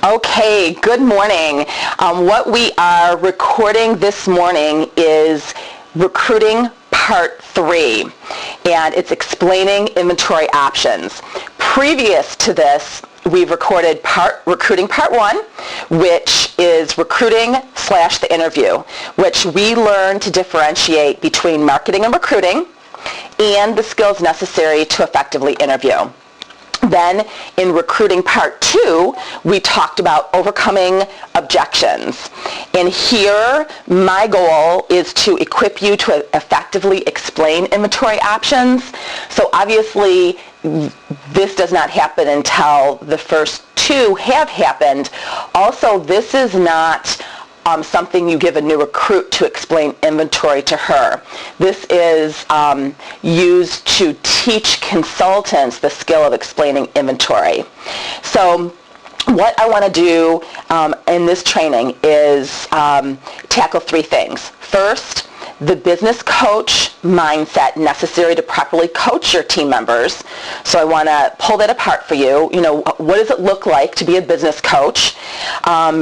Okay, good morning. What we are recording this morning is recruiting part 3, and it's explaining inventory options. Previous to this, we've recorded recruiting part 1, which is recruiting / the interview, which we learn to differentiate between marketing and recruiting and the skills necessary to effectively interview. Then in recruiting part 2, we talked about overcoming objections. And here, my goal is to equip you to effectively explain inventory options. So obviously, this does not happen until the first 2 have happened. Also, this is not something you give a new recruit to explain inventory to her. This is used to teach consultants the skill of explaining inventory. So what I want to do in this training is tackle 3 things. First, the business coach mindset necessary to properly coach your team members. So I want to pull that apart for you. What does it look like to be a business coach?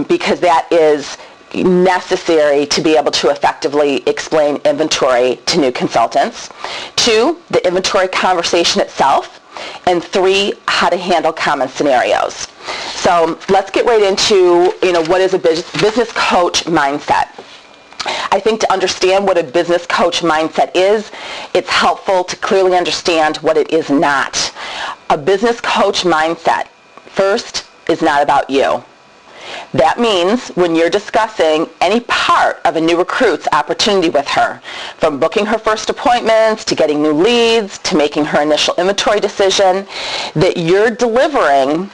Because that is necessary to be able to effectively explain inventory to new consultants. 2, the inventory conversation itself. And 3, how to handle common scenarios. So let's get right into, what is a business coach mindset. I think to understand what a business coach mindset is, it's helpful to clearly understand what it is not. A business coach mindset, first, is not about you. That means when you're discussing any part of a new recruit's opportunity with her, from booking her first appointments, to getting new leads, to making her initial inventory decision, that you're delivering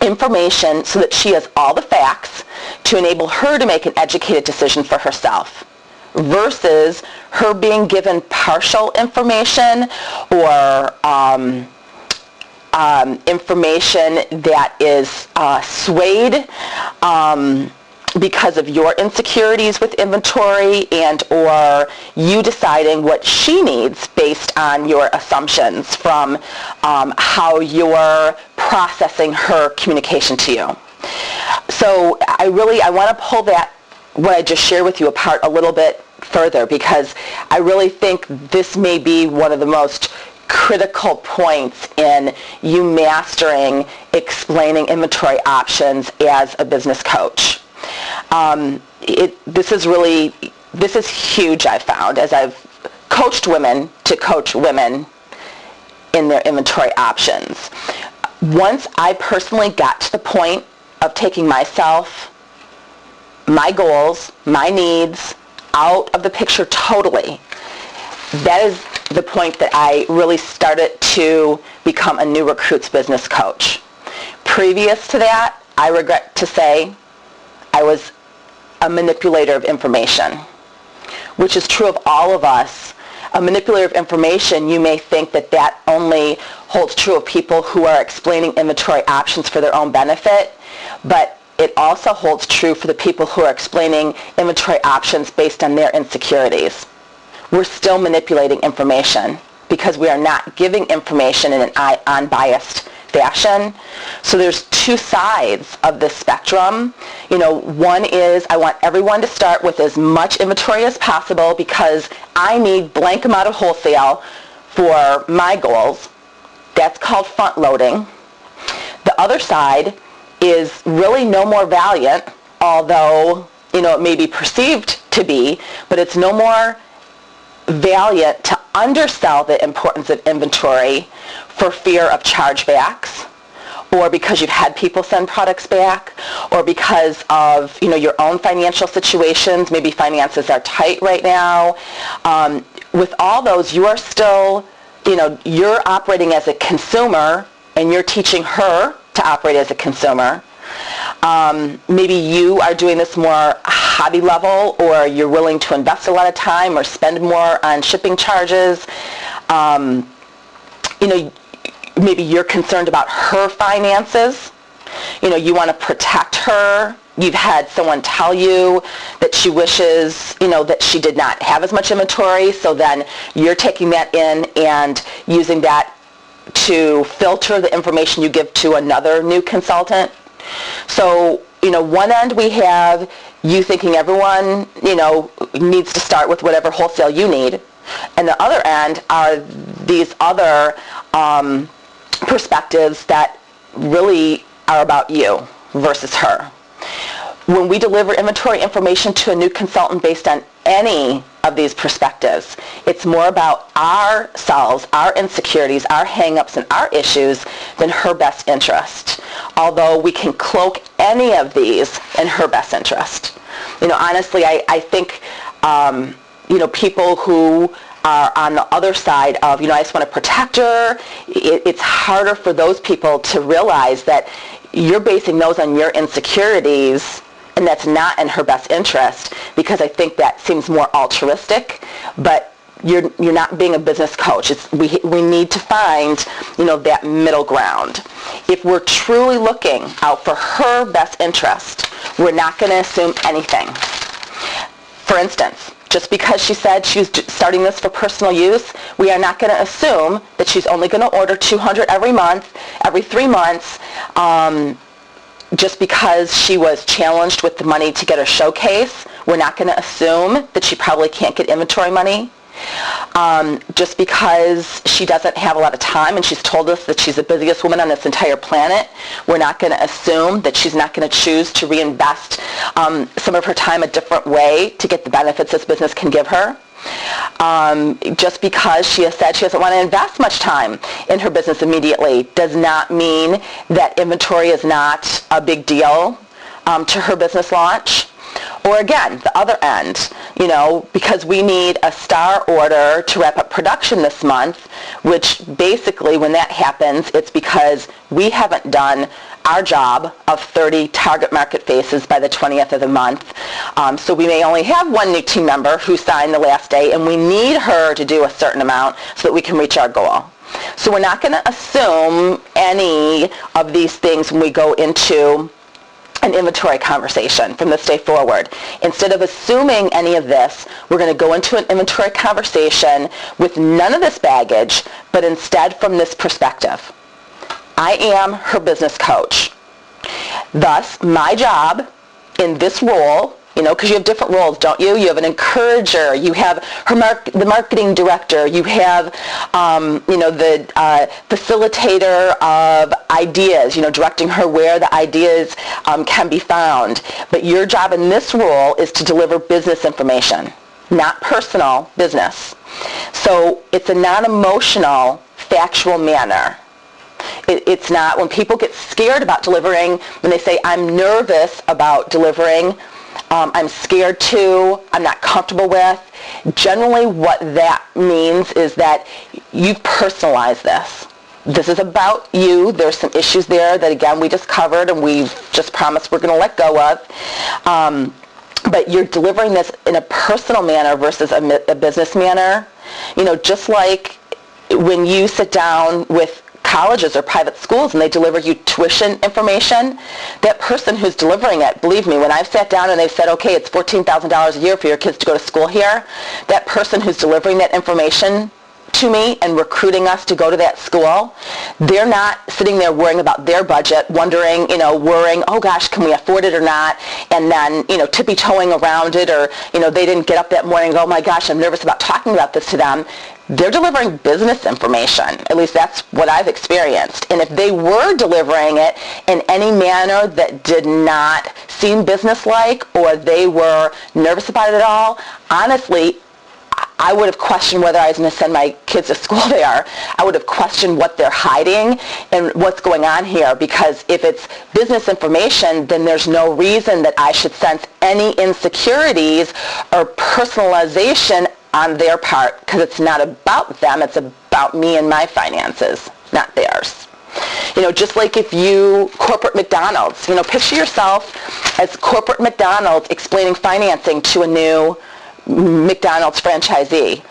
information so that she has all the facts to enable her to make an educated decision for herself, versus her being given partial information or information that is swayed because of your insecurities with inventory and or you deciding what she needs based on your assumptions from how you're processing her communication to you. So I want to pull that, what I just shared with you, apart a little bit further, because I really think this may be one of the most critical points in you mastering explaining inventory options as a business coach. This is huge, I've found, as I've coached women to coach women in their inventory options. Once I personally got to the point of taking myself, my goals, my needs out of the picture totally, that is the point that I really started to become a new recruit's business coach. Previous to that, I regret to say, I was a manipulator of information, which is true of all of us. A manipulator of information, you may think that only holds true of people who are explaining inventory options for their own benefit, but it also holds true for the people who are explaining inventory options based on their insecurities. We're still manipulating information because we are not giving information in an unbiased fashion. So there's 2 sides of this spectrum. One is I want everyone to start with as much inventory as possible because I need blank amount of wholesale for my goals. That's called front loading. The other side is really no more valiant, although it may be perceived to be, but it's no more valiant to undersell the importance of inventory for fear of chargebacks, or because you've had people send products back, or because of your own financial situations. Maybe finances are tight right now. With all those, you are still, you're operating as a consumer, and you're teaching her to operate as a consumer. Maybe you are doing this more hobby level, or you're willing to invest a lot of time or spend more on shipping charges. Maybe you're concerned about her finances. You want to protect her. You've had someone tell you that she wishes, that she did not have as much inventory, so then you're taking that in and using that to filter the information you give to another new consultant. So, one end we have you thinking everyone, needs to start with whatever wholesale you need. And the other end are these other perspectives that really are about you versus her. When we deliver inventory information to a new consultant based on any of these perspectives, it's more about ourselves, our insecurities, our hang-ups, and our issues than her best interest. Although we can cloak any of these in her best interest. Honestly, I think, people who are on the other side of, I just want to protect her, it's harder for those people to realize that you're basing those on your insecurities, and that's not in her best interest, because I think that seems more altruistic, but you're not being a business coach. We need to find, that middle ground. If we're truly looking out for her best interest, we're not going to assume anything. For instance, just because she said she's starting this for personal use, we are not going to assume that she's only going to order 200 every month, every 3 months, just because she was challenged with the money to get her showcase. We're not going to assume that she probably can't get inventory money. Just because she doesn't have a lot of time and she's told us that she's the busiest woman on this entire planet, we're not going to assume that she's not going to choose to reinvest some of her time a different way to get the benefits this business can give her. Just because she has said she doesn't want to invest much time in her business immediately does not mean that inventory is not a big deal to her business launch. Or again, the other end, because we need a star order to wrap up production this month, which basically when that happens, it's because we haven't done our job of 30 target market faces by the 20th of the month. So we may only have one new team member who signed the last day, and we need her to do a certain amount so that we can reach our goal. So we're not going to assume any of these things when we go into an inventory conversation from this day forward. Instead of assuming any of this, we're going to go into an inventory conversation with none of this baggage, but instead from this perspective. I am her business coach. Thus, my job in this role, because you have different roles, don't you? You have an encourager, you have the marketing director, you have, the facilitator of ideas, directing her where the ideas can be found. But your job in this role is to deliver business information, not personal business. So it's a non-emotional, factual manner. It's not, when people get scared about delivering, when they say, I'm nervous about delivering, I'm scared to, I'm not comfortable with, generally what that means is that you've personalized this. This is about you. There's some issues there that, again, we just covered and we've just promised we're going to let go of. But you're delivering this in a personal manner versus a business manner. Just like when you sit down with colleges or private schools and they deliver you tuition information, that person who's delivering it, believe me, when I've sat down and they've said, okay, it's $14,000 a year for your kids to go to school here, that person who's delivering that information to me and recruiting us to go to that school, they're not sitting there worrying about their budget, wondering, worrying, oh gosh, can we afford it or not, and then, tippy-toeing around it, or, they didn't get up that morning and go, oh my gosh, I'm nervous about talking about this to them. They're delivering business information. At least that's what I've experienced. And if they were delivering it in any manner that did not seem business-like, or they were nervous about it at all, honestly, I would have questioned whether I was going to send my kids to school there. I would have questioned what they're hiding and what's going on here, because if it's business information, then there's no reason that I should sense any insecurities or personalization on their part, because it's not about them, it's about me and my finances, not theirs. Just like if you, corporate McDonald's, picture yourself as corporate McDonald's explaining financing to a new McDonald's franchisee.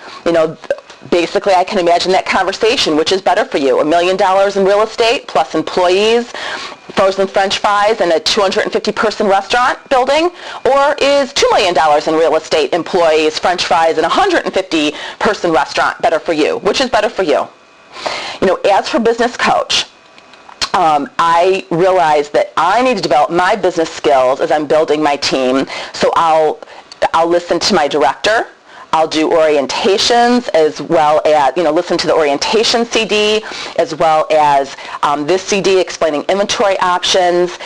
Basically I can imagine that conversation. Which is better for you, $1 million in real estate plus employees, frozen French fries, and a 250-person restaurant building? Or is $2 million in real estate, employees, French fries, and a 150-person restaurant better for you? Which is better for you? As her business coach, I realized that I need to develop my business skills as I'm building my team. So I'll listen to my director. I'll do orientations as well as, listen to the orientation CD as well as this CD explaining inventory options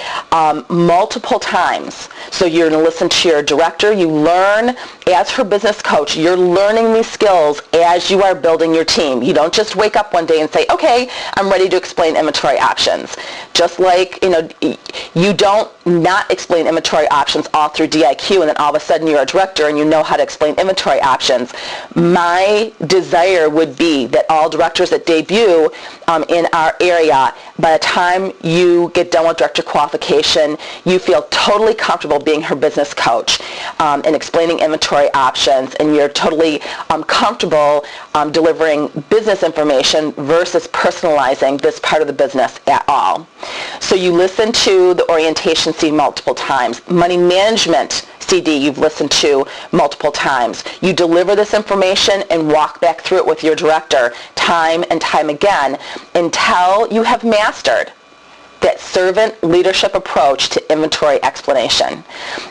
multiple times. So you're going to listen to your director. You learn as her business coach. You're learning these skills as you are building your team. You don't just wake up one day and say, okay, I'm ready to explain inventory options. Just like, you don't not explain inventory options all through DIQ and then all of a sudden you're a director and you know how to explain inventory options. My desire would be that all directors that debut in our area, by the time you get done with director qualification, you feel totally comfortable being her business coach and explaining inventory options, and you're totally comfortable delivering business information versus personalizing this part of the business at all. So you listen to the orientation CD multiple times. Money management CD you've listened to multiple times. You deliver this information and walk back through it with your director time and time again until you have mastered that servant leadership approach to inventory explanation.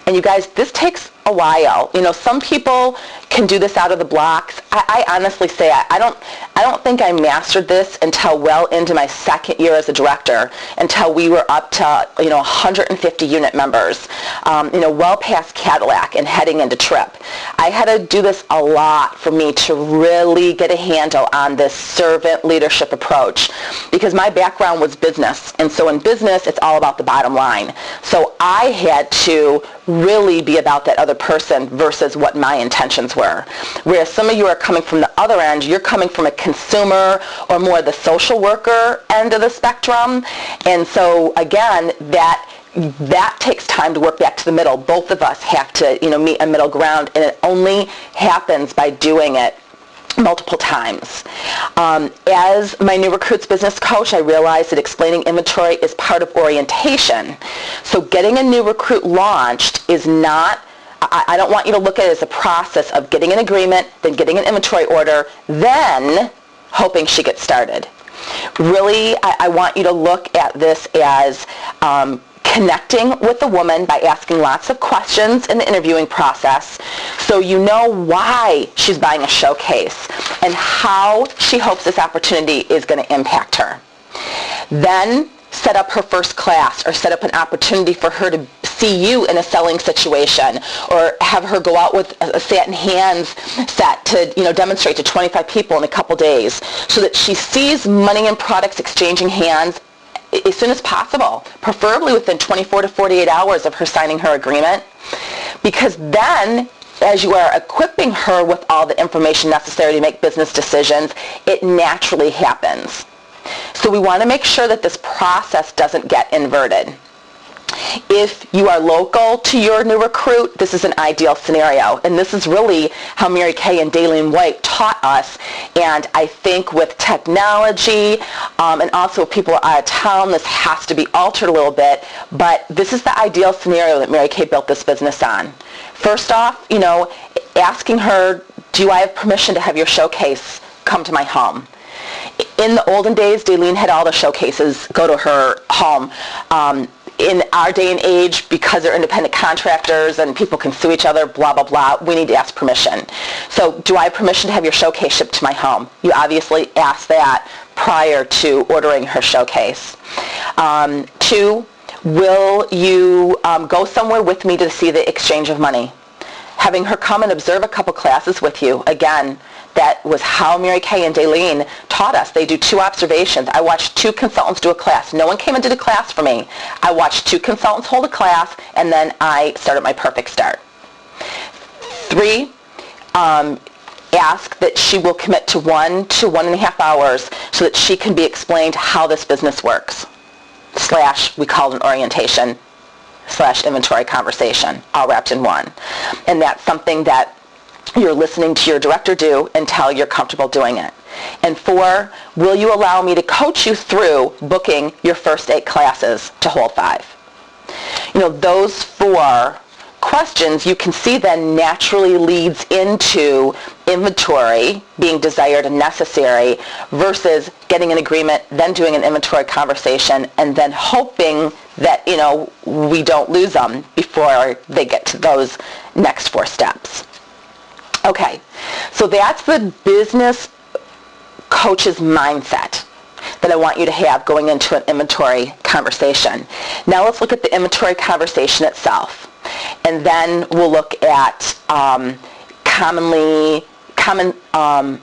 And you guys, this takes a while. Some people can do this out of the blocks. I honestly say I don't think I mastered this until well into my second year as a director, until we were up to 150 unit members, well past Cadillac and heading into Trip. I had to do this a lot for me to really get a handle on this servant leadership approach, because my background was business, and so in business it's all about the bottom line. So I had to really be about that other person versus what my intentions were. Whereas some of you are coming from the other end, you're coming from a consumer or more the social worker end of the spectrum. And so again, that takes time to work back to the middle. Both of us have to meet a middle ground, and it only happens by doing it multiple times. As my new recruits business coach, I realized that explaining inventory is part of orientation. So getting a new recruit launched is not, I don't want you to look at it as a process of getting an agreement, then getting an inventory order, then hoping she gets started. Really, I want you to look at this as connecting with the woman by asking lots of questions in the interviewing process so you know why she's buying a showcase and how she hopes this opportunity is going to impact her. Then set up her first class or set up an opportunity for her to see you in a selling situation, or have her go out with a satin hands set to demonstrate to 25 people in a couple days so that she sees money and products exchanging hands as soon as possible, preferably within 24 to 48 hours of her signing her agreement, because then as you are equipping her with all the information necessary to make business decisions, it naturally happens. So we want to make sure that this process doesn't get inverted. If you are local to your new recruit, this is an ideal scenario. And this is really how Mary Kay and Daylene White taught us. And I think with technology and also if people are out of town, this has to be altered a little bit. But this is the ideal scenario that Mary Kay built this business on. First off, asking her, do I have permission to have your showcase come to my home? In the olden days, Daylene had all the showcases go to her home. In our day and age, because they're independent contractors and people can sue each other, blah, blah, blah, we need to ask permission. So do I have permission to have your showcase shipped to my home? You obviously ask that prior to ordering her showcase. 2, will you go somewhere with me to see the exchange of money? Having her come and observe a couple classes with you. Again, that was how Mary Kay and Daylene taught us. They do 2 observations. I watched 2 consultants do a class. No one came and did a class for me. I watched 2 consultants hold a class, and then I started my perfect start. 3, ask that she will commit to 1 to 1.5 hours so that she can be explained how this business works. / we call it an orientation / inventory conversation, all wrapped in one. And that's something that you're listening to your director do until you're comfortable doing it. And 4, will you allow me to coach you through booking your first 8 classes to hold 5? Those 4 questions, you can see then naturally leads into inventory being desired and necessary versus getting an agreement, then doing an inventory conversation, and then hoping that, we don't lose them before they get to those next 4 steps. Okay, so that's the business coach's mindset that I want you to have going into an inventory conversation. Now let's look at the inventory conversation itself. And then we'll look at common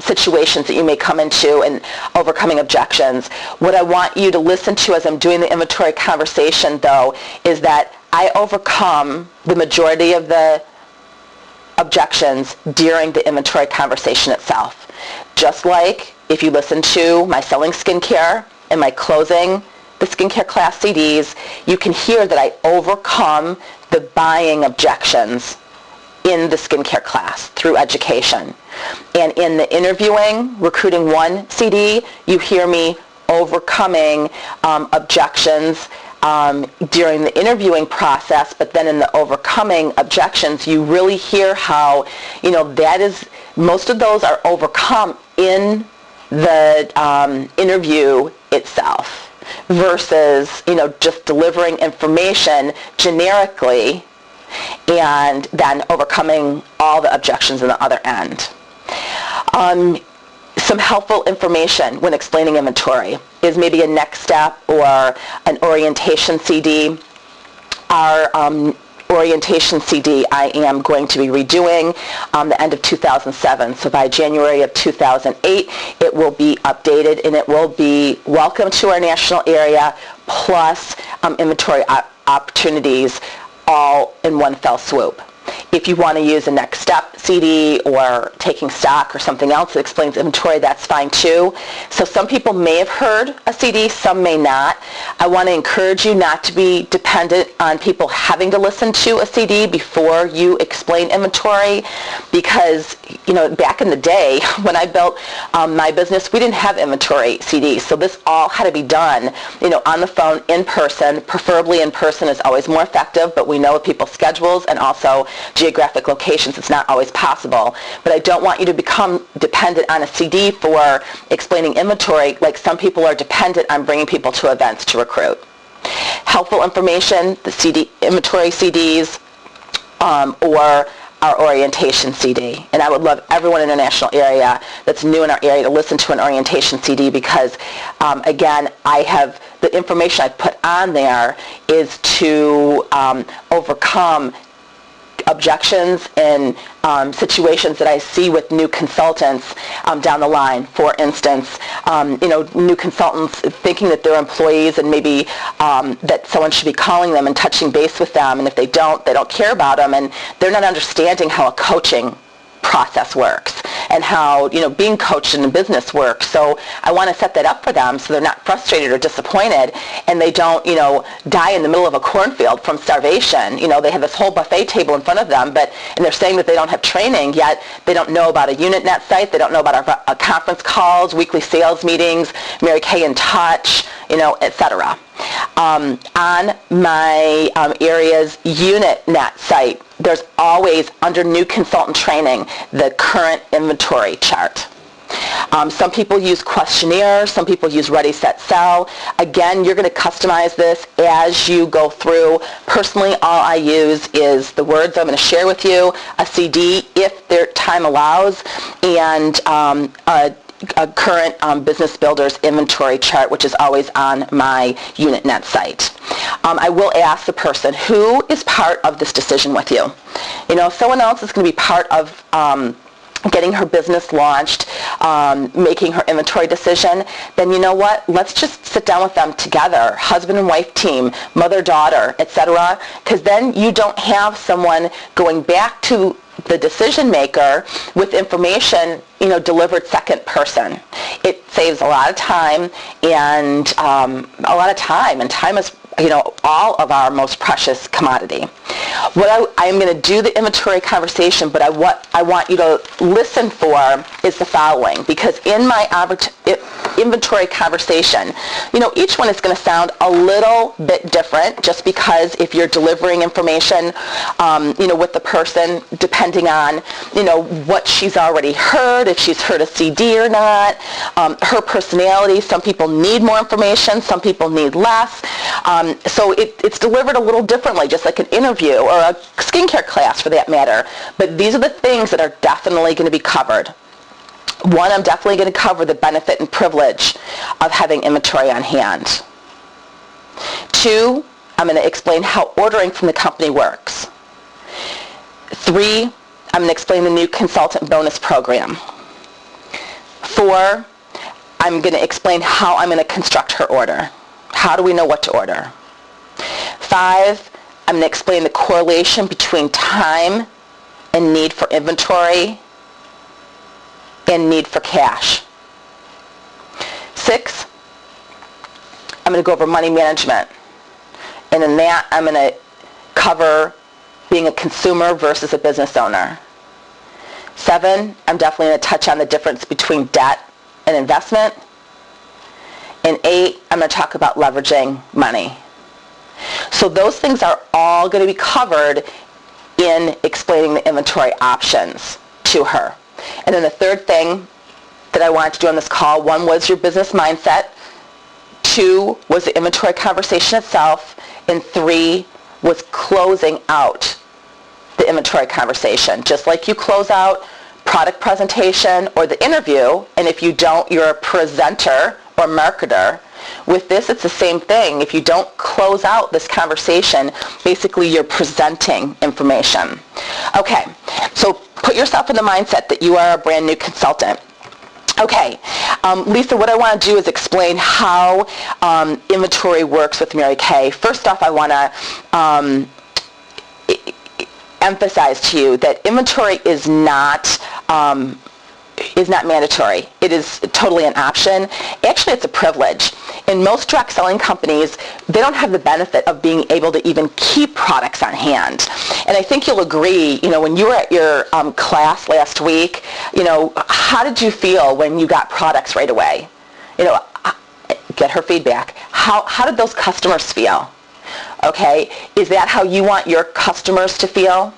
situations that you may come into and overcoming objections. What I want you to listen to as I'm doing the inventory conversation, though, is that I overcome the majority of the objections during the inventory conversation itself. Just like if you listen to my selling skincare and my closing the skincare class CDs, you can hear that I overcome the buying objections in the skincare class through education. And in the interviewing, recruiting 1 CD, you hear me overcoming objections during the interviewing process, but then in the overcoming objections, you really hear how, that is, most of those are overcome in the interview itself versus, just delivering information generically and then overcoming all the objections on the other end. Some helpful information when explaining inventory is maybe a next step or an orientation CD. Our orientation CD I am going to be redoing the end of 2007. So by January of 2008, it will be updated and it will be welcome to our national area plus inventory opportunities all in one fell swoop. If you want to use a next step CD or taking stock or something else that explains inventory, that's fine too. So some people may have heard a CD, some may not. I want to encourage you not to be dependent on people having to listen to a CD before you explain inventory, because back in the day when I built my business, we didn't have inventory CDs. So this all had to be done on the phone, in person. Preferably in person is always more effective, but we know with people's schedules and also geographic locations, it's not always possible. But I don't want you to become dependent on a CD for explaining inventory like some people are dependent on bringing people to events to recruit. Helpful information, the inventory CDs, or our orientation CD. And I would love everyone in the national area that's new in our area to listen to an orientation CD because, again, the information I put on there is to overcome objections and situations that I see with new consultants down the line. For instance, new consultants thinking that they're employees and maybe that someone should be calling them and touching base with them, and if they don't care about them, and they're not understanding how a coaching process works and how being coached in a business works. So I want to set that up for them so they're not frustrated or disappointed and they don't die in the middle of a cornfield from starvation. They have this whole buffet table in front of them, and they're saying that they don't have training, yet they don't know about a UnitNet site, they don't know about our conference calls, weekly sales meetings, Mary Kay in Touch, etc. On my area's UnitNet site, there's always, under new consultant training, the current inventory chart. Some people use questionnaires, some people use Ready, Set, Sell. Again, you're going to customize this as you go through. Personally, all I use is the words I'm going to share with you, a CD if their time allows, and a current Business Builder's inventory chart, which is always on my UnitNet site. I will ask the person who is part of this decision with you. If someone else is going to be part of getting her business launched, making her inventory decision, then you know what? Let's just sit down with them together, husband and wife team, mother, daughter, etc. Because then you don't have someone going back to the decision maker with information, delivered second person. It saves a lot of time and time is all of our most precious commodity. What I'm going to do the inventory conversation, but what I want you to listen for is the following, because in my inventory conversation, each one is going to sound a little bit different, just because if you're delivering information, with the person, depending on, what she's already heard, if she's heard a CD or not, her personality. Some people need more information, some people need less. So it's delivered a little differently, just like an interview or a skincare class for that matter. But these are the things that are definitely going to be covered. One, I'm definitely going to cover the benefit and privilege of having inventory on hand. Two, I'm going to explain how ordering from the company works. Three, I'm going to explain the new consultant bonus program. Four, I'm going to explain how I'm going to construct her order. How do we know what to order? Five, I'm going to explain the correlation between time and need for inventory and need for cash. Six, I'm going to go over money management. And in that, I'm going to cover being a consumer versus a business owner. Seven, I'm definitely going to touch on the difference between debt and investment. And eight, I'm going to talk about leveraging money. So those things are all going to be covered in explaining the inventory options to her. And then the third thing that I wanted to do on this call, one was your business mindset, two was the inventory conversation itself, and three was closing out the inventory conversation. Just like you close out product presentation or the interview, and if you don't, you're a presenter or marketer. With this, it's the same thing. If you don't close out this conversation, basically you're presenting information. Okay, so put yourself in the mindset that you are a brand new consultant. Okay, Lisa, what I want to do is explain how inventory works with Mary Kay. First off, I want to emphasize to you that inventory is not mandatory. It is totally an option. Actually, it's a privilege. In most direct selling companies, they don't have the benefit of being able to even keep products on hand. And I think you'll agree, when you were at your class last week, how did you feel when you got products right away? Get her feedback. How did those customers feel? Okay, is that how you want your customers to feel?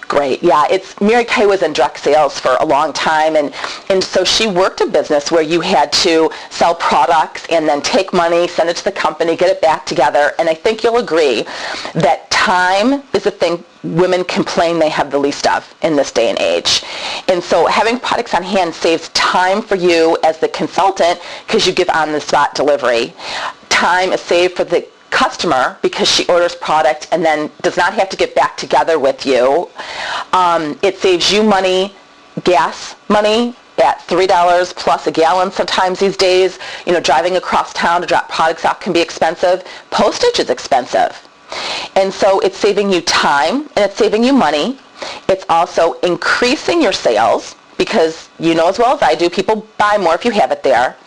Great. Yeah, Mary Kay was in direct sales for a long time, and so she worked a business where you had to sell products and then take money, send it to the company, get it back together. And I think you'll agree that time is the thing women complain they have the least of in this day and age. And so having products on hand saves time for you as the consultant because you give on-the-spot delivery. Time is saved for the customer because she orders product and then does not have to get back together with you. It saves you money, gas money at $3 plus a gallon sometimes these days. Driving across town to drop products off can be expensive. Postage is expensive. And so it's saving you time and it's saving you money. It's also increasing your sales because as well as I do, people buy more if you have it there.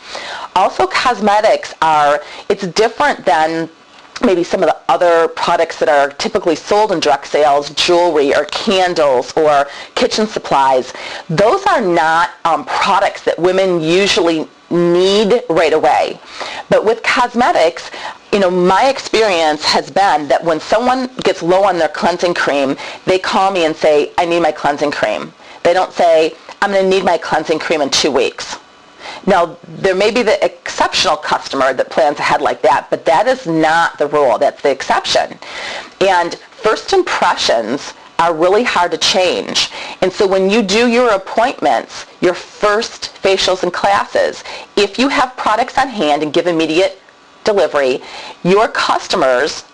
Also, cosmetics it's different than maybe some of the other products that are typically sold in direct sales, jewelry or candles or kitchen supplies. Those are not products that women usually need right away. But with cosmetics, my experience has been that when someone gets low on their cleansing cream, they call me and say, I need my cleansing cream. They don't say, I'm going to need my cleansing cream in 2 weeks. Now, there may be the exceptional customer that plans ahead like that, but that is not the rule. That's the exception. And first impressions are really hard to change. And so when you do your appointments, your first facials and classes, if you have products on hand and give immediate delivery, your customers,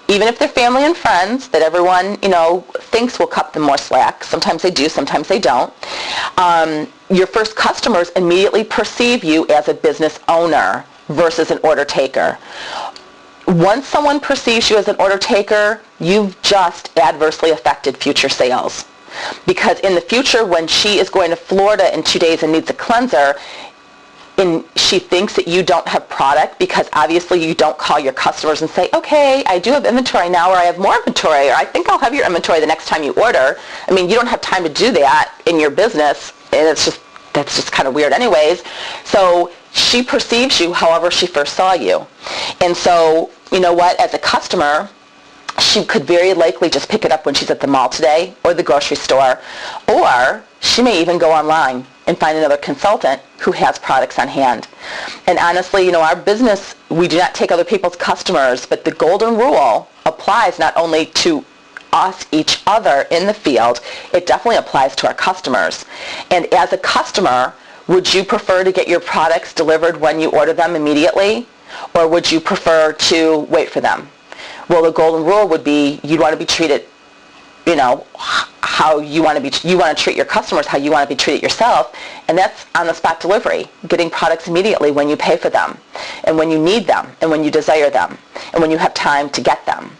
even if they're family and friends that everyone, thinks will cut them more slack, sometimes they do, sometimes they don't, your first customers immediately perceive you as a business owner versus an order taker. Once someone perceives you as an order taker, you've just adversely affected future sales. Because in the future, when she is going to Florida in 2 days and needs a cleanser, and she thinks that you don't have product because obviously you don't call your customers and say, okay, I do have inventory now, or I have more inventory, or I think I'll have your inventory the next time you order. I mean, you don't have time to do that in your business, and that's just kind of weird anyways. So she perceives you however she first saw you. And so, you know what, as a customer, she could very likely just pick it up when she's at the mall today or the grocery store, or she may even go online and find another consultant who has products on hand. And honestly, you know, our business, we do not take other people's customers, but the golden rule applies not only to us, each other in the field, it definitely applies to our customers. And as a customer, would you prefer to get your products delivered when you order them immediately, or would you prefer to wait for them? Well, the golden rule would be you'd want to be treated, you know, how you want to treat your customers, how you want to be treated yourself, and that's on-the-spot delivery, getting products immediately when you pay for them, and when you need them, and when you desire them, and when you have time to get them.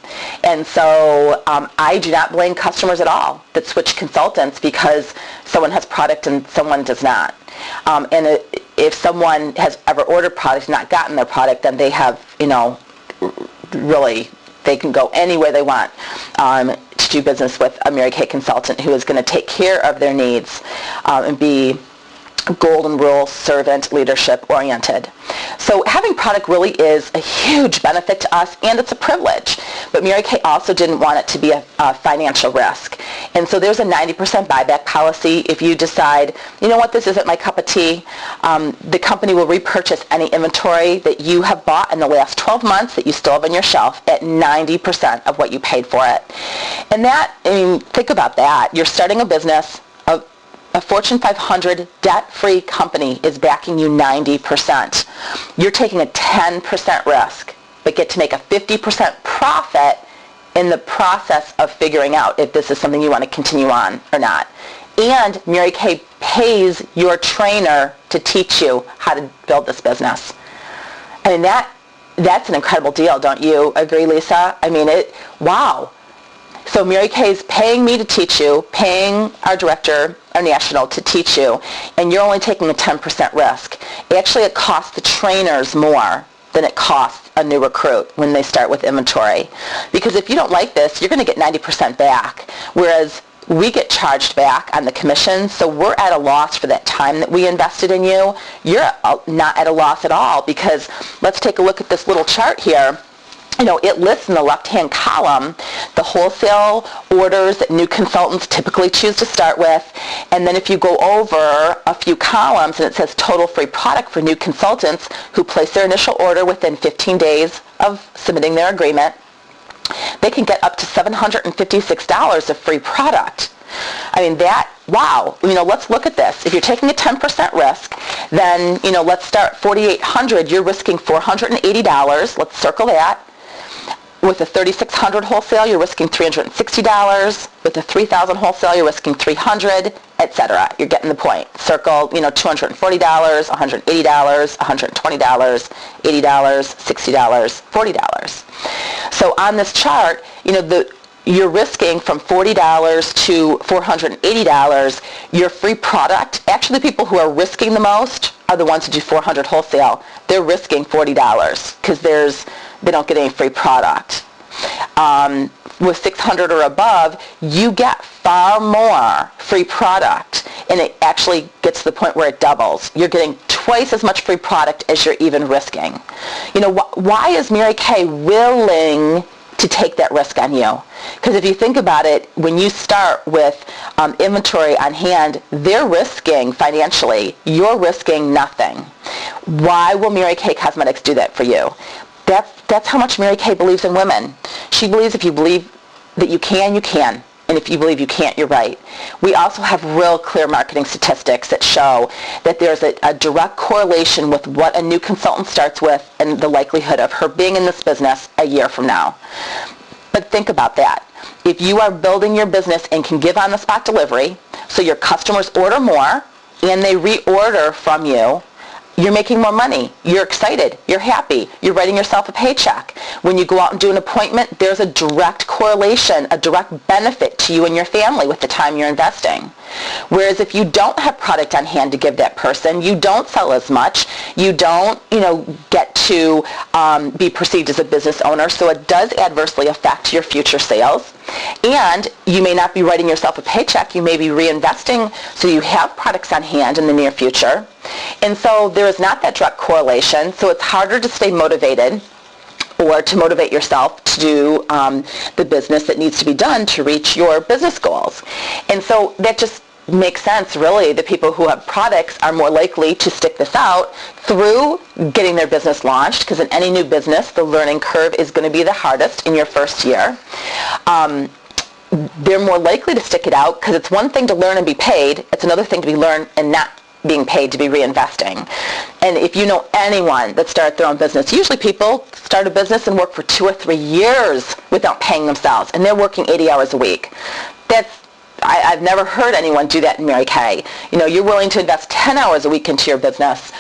And so I do not blame customers at all that switch consultants because someone has product and someone does not. And if someone has ever ordered product and not gotten their product, then they have, you know, really, they can go anywhere they want to do business with a Mary Kay consultant who is going to take care of their needs and be golden rule, servant, leadership oriented. So having product really is a huge benefit to us, and it's a privilege. But Mary Kay also didn't want it to be a financial risk. And so there's a 90% buyback policy. If you decide, you know what, this isn't my cup of tea, the company will repurchase any inventory that you have bought in the last 12 months that you still have on your shelf at 90% of what you paid for it. And that, I mean, think about that. You're starting a business. A Fortune 500 debt-free company is backing you 90%. You're taking a 10% risk, but get to make a 50% profit in the process of figuring out if this is something you want to continue on or not. And Mary Kay pays your trainer to teach you how to build this business. I mean, that's an incredible deal, don't you agree, Lisa? I mean, wow. So Mary Kay's paying me to teach you, paying our director, our national, to teach you, and you're only taking a 10% risk. Actually, it costs the trainers more than it costs a new recruit when they start with inventory. Because if you don't like this, you're going to get 90% back, whereas we get charged back on the commission, so we're at a loss for that time that we invested in you. You're not at a loss at all, because let's take a look at this little chart here. You know, it lists in the left-hand column the wholesale orders that new consultants typically choose to start with. And then if you go over a few columns and it says total free product for new consultants who place their initial order within 15 days of submitting their agreement, they can get up to $756 of free product. I mean, wow. You know, let's look at this. If you're taking a 10% risk, then, you know, let's start $4,800. You're risking $480. Let's circle that. With a $3,600 wholesale, you're risking $360. With a $3,000 wholesale, you're risking $300, etc. You're getting the point. Circle, you know, $240, $180, $120, $80, $60, $40. So on this chart, you know, you're risking from $40 to $480. Your free product, actually the people who are risking the most are the ones who do $400 wholesale. They're risking $40 because they don't get any free product. With $600 or above, you get far more free product, and it actually gets to the point where it doubles. You're getting twice as much free product as you're even risking. You know, why is Mary Kay willing to take that risk on you? Because if you think about it, when you start with inventory on hand, they're risking financially. You're risking nothing. Why will Mary Kay Cosmetics do that for you? That's how much Mary Kay believes in women. She believes if you believe that you can, you can. And if you believe you can't, you're right. We also have real clear marketing statistics that show that there's a direct correlation with what a new consultant starts with and the likelihood of her being in this business a year from now. But think about that. If you are building your business and can give on-the-spot delivery, so your customers order more and they reorder from you, you're making more money. You're excited. You're happy. You're writing yourself a paycheck. When you go out and do an appointment, there's a direct correlation, a direct benefit to you and your family with the time you're investing. Whereas if you don't have product on hand to give that person, you don't sell as much, you don't, get to be perceived as a business owner, so it does adversely affect your future sales. And you may not be writing yourself a paycheck, you may be reinvesting so you have products on hand in the near future. And so there is not that direct correlation, so it's harder to stay motivated or to motivate yourself to do the business that needs to be done to reach your business goals. And so that just makes sense, really. The people who have products are more likely to stick this out through getting their business launched, because in any new business, the learning curve is going to be the hardest in your first year. They're more likely to stick it out because it's one thing to learn and be paid. It's another thing to be learned and not being paid to be reinvesting. And if you know anyone that started their own business, usually people start a business and work for 2 or 3 years without paying themselves, and they're working 80 hours a week. I've never heard anyone do that in Mary Kay. You're willing to invest 10 hours a week into your business.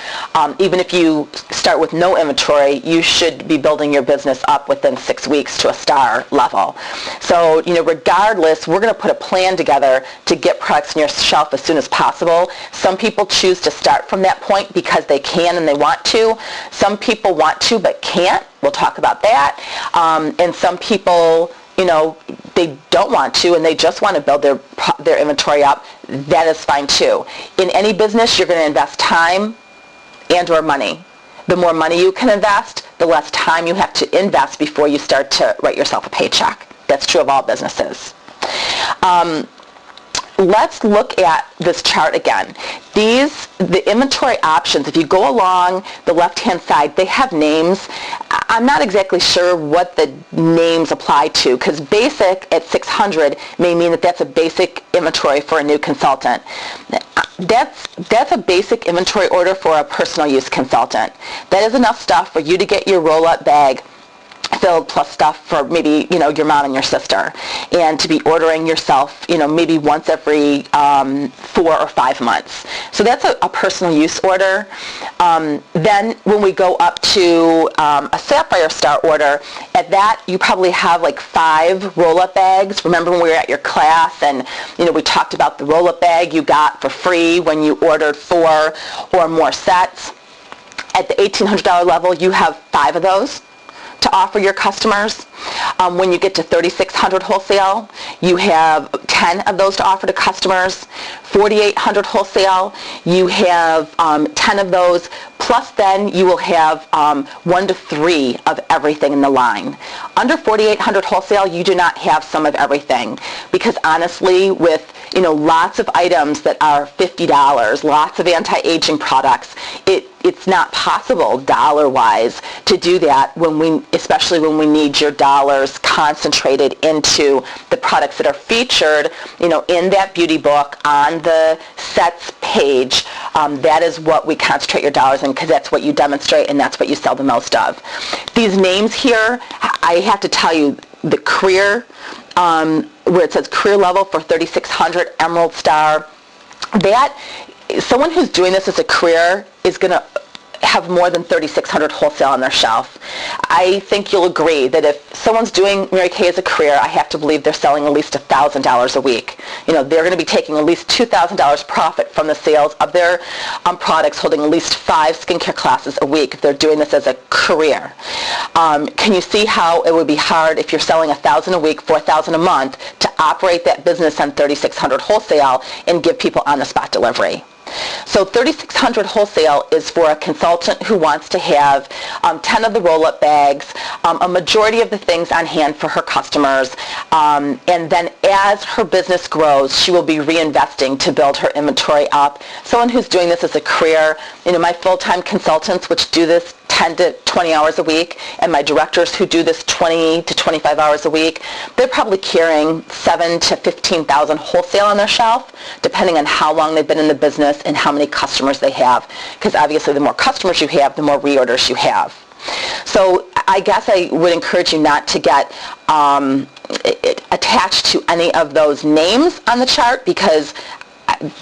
Even if you start with no inventory, you should be building your business up within 6 weeks to a star level. So, regardless, we're going to put a plan together to get products on your shelf as soon as possible. Some people choose to start from that point because they can and they want to. Some people want to but can't. We'll talk about that. And some people, they don't want to and they just want to build their inventory up. That is fine too. In any business, you're going to invest time and or money. The more money you can invest, the less time you have to invest before you start to write yourself a paycheck. That's true of all businesses. Let's look at this chart again. The inventory options, if you go along the left-hand side, they have names. I'm not exactly sure what the names apply to, because basic at 600 may mean that that's a basic inventory for a new consultant. That's a basic inventory order for a personal use consultant. That is enough stuff for you to get your roll-up bag filled, plus stuff for maybe your mom and your sister, and to be ordering yourself maybe once every 4 or 5 months. So that's a personal use order. Then when we go up to a Sapphire Star order, at that you probably have like 5 roll-up bags. Remember when we were at your class and we talked about the roll-up bag you got for free when you ordered 4 or more sets? At the $1,800 level, you have 5 of those to offer your customers. When you get to 3,600 wholesale, you have 10 of those to offer to customers. 4,800 wholesale, you have 10 of those, plus then you will have 1 to 3 of everything in the line. Under 4,800 wholesale, you do not have some of everything, because honestly, with lots of items that are $50, lots of anti-aging products, it's not possible dollar-wise to do that especially when we need your dollars concentrated into the products that are featured, in that beauty book on the sets page. That is what we concentrate your dollars in, because that's what you demonstrate and that's what you sell the most of. These names here, I have to tell you, the career, where it says career level for 3,600 Emerald Star, that someone who's doing this as a career is going to have more than 3,600 wholesale on their shelf. I think you'll agree that if someone's doing Mary Kay as a career, I have to believe they're selling at least $1,000 a week. They're going to be taking at least $2,000 profit from the sales of their products, holding at least 5 skincare classes a week if they're doing this as a career. Can you see how it would be hard if you're selling $1,000 a week, $4,000 a month, to operate that business on 3,600 wholesale and give people on-the-spot delivery? So 3,600 wholesale is for a consultant who wants to have 10 of the roll-up bags, a majority of the things on hand for her customers, and then as her business grows, she will be reinvesting to build her inventory up. Someone who's doing this as a career, my full-time consultants, which do this 10 to 20 hours a week, and my directors who do this 20 to 25 hours a week, they're probably carrying 7,000 to 15,000 wholesale on their shelf, depending on how long they've been in the business and how many customers they have, because obviously the more customers you have, the more reorders you have. So I guess I would encourage you not to get attached to any of those names on the chart, because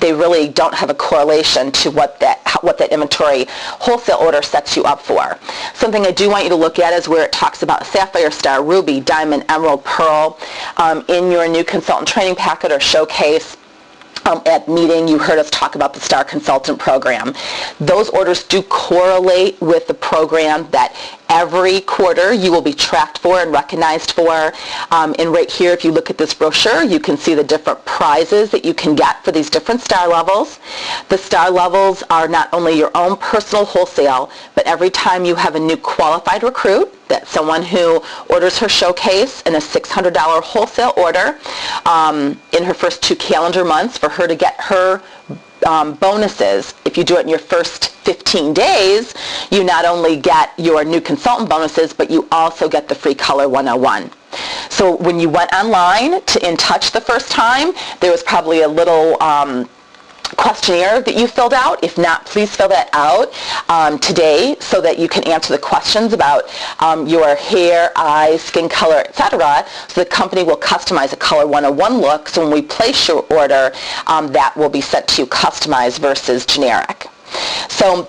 they really don't have a correlation to what that inventory wholesale order sets you up for. Something I do want you to look at is where it talks about sapphire, star, ruby, diamond, emerald, pearl. In your new consultant training packet or showcase, at meeting, you heard us talk about the STAR Consultant Program. Those orders do correlate with the program that every quarter you will be tracked for and recognized for. And right here, if you look at this brochure, you can see the different prizes that you can get for these different STAR levels. The STAR levels are not only your own personal wholesale, but every time you have a new qualified recruit, that's someone who orders her showcase in a $600 wholesale order in her first 2 calendar months, for her to get her bonuses. If you do it in your first 15 days, you not only get your new consultant bonuses, but you also get the free Color 101. So when you went online to In Touch the first time, there was probably a little questionnaire that you filled out. If not, please fill that out today so that you can answer the questions about your hair, eyes, skin color, etc. So the company will customize a Color 101 look. So when we place your order, that will be sent to you customized versus generic. So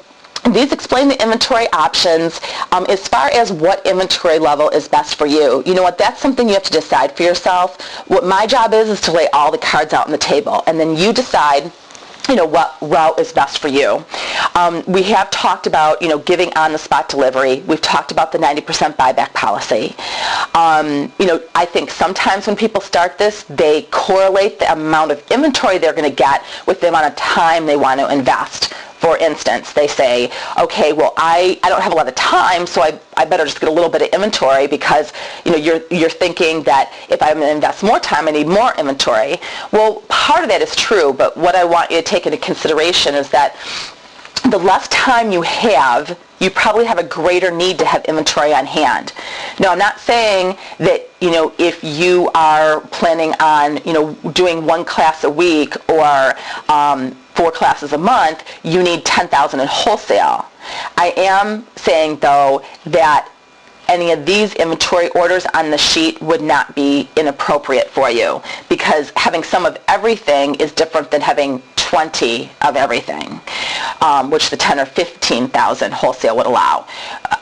these explain the inventory options. As far as what inventory level is best for you, you know what, that's something you have to decide for yourself. What my job is to lay all the cards out on the table, and then you decide what route is best for you. We have talked about, giving on-the-spot delivery. We've talked about the 90% buyback policy. I think sometimes when people start this, they correlate the amount of inventory they're going to get with the amount of time they want to invest. For instance, they say, okay, well, I don't have a lot of time, so I better just get a little bit of inventory because, you're thinking that if I'm going to invest more time, I need more inventory. Well, part of that is true, but what I want you to take into consideration is that the less time you have, you probably have a greater need to have inventory on hand. Now, I'm not saying that, if you are planning on, doing 1 class a week or 4 classes a month, you need 10,000 in wholesale. I am saying, though, that any of these inventory orders on the sheet would not be inappropriate for you, because having some of everything is different than having 20 of everything, which the 10 or 15,000 wholesale would allow.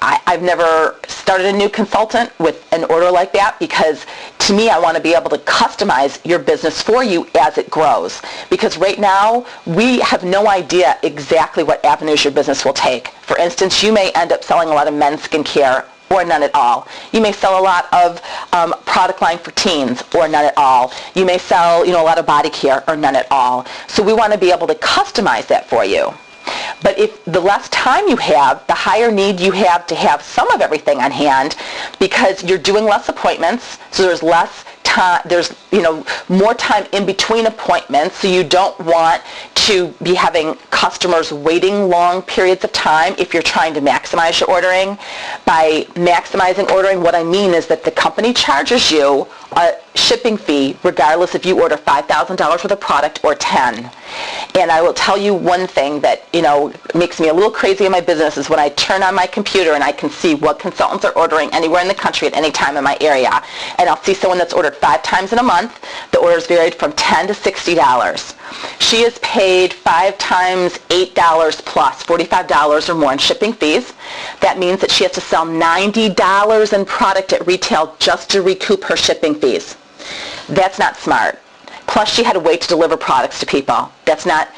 I've never started a new consultant with an order like that, because to me, I want to be able to customize your business for you as it grows. Because right now, we have no idea exactly what avenues your business will take. For instance, you may end up selling a lot of men's skincare or none at all. You may sell a lot of product line for teens or none at all. You may sell, a lot of body care or none at all. So we want to be able to customize that for you. But if the less time you have, the higher need you have to have some of everything on hand, because you're doing less appointments, so there's less time, there's more time in between appointments, so you don't want to be having customers waiting long periods of time if you're trying to maximize your ordering. By maximizing ordering, what I mean is that the company charges you a shipping fee regardless if you order $5,000 worth of product or 10. And I will tell you one thing that makes me a little crazy in my business is when I turn on my computer and I can see what consultants are ordering anywhere in the country at any time in my area. And I'll see someone that's ordered 5 times in a month. The orders varied from $10 to $60. She has paid 5 times $8 plus $45 or more in shipping fees. That means that she has to sell $90 in product at retail just to recoup her shipping fees. That's not smart. Plus, she had to wait to deliver products to people. That's not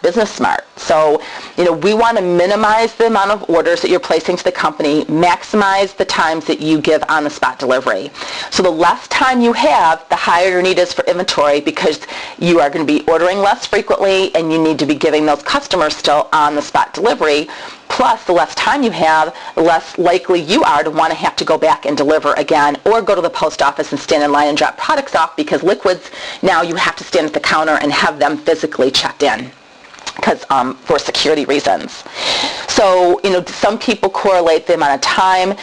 business smart. So, we want to minimize the amount of orders that you're placing to the company, maximize the times that you give on-the-spot delivery. So the less time you have, the higher your need is for inventory, because you are going to be ordering less frequently and you need to be giving those customers still on-the-spot delivery. Plus, the less time you have, the less likely you are to want to have to go back and deliver again or go to the post office and stand in line and drop products off, because liquids, now you have to stand at the counter and have them physically checked in because for security reasons. So, some people correlate the amount of time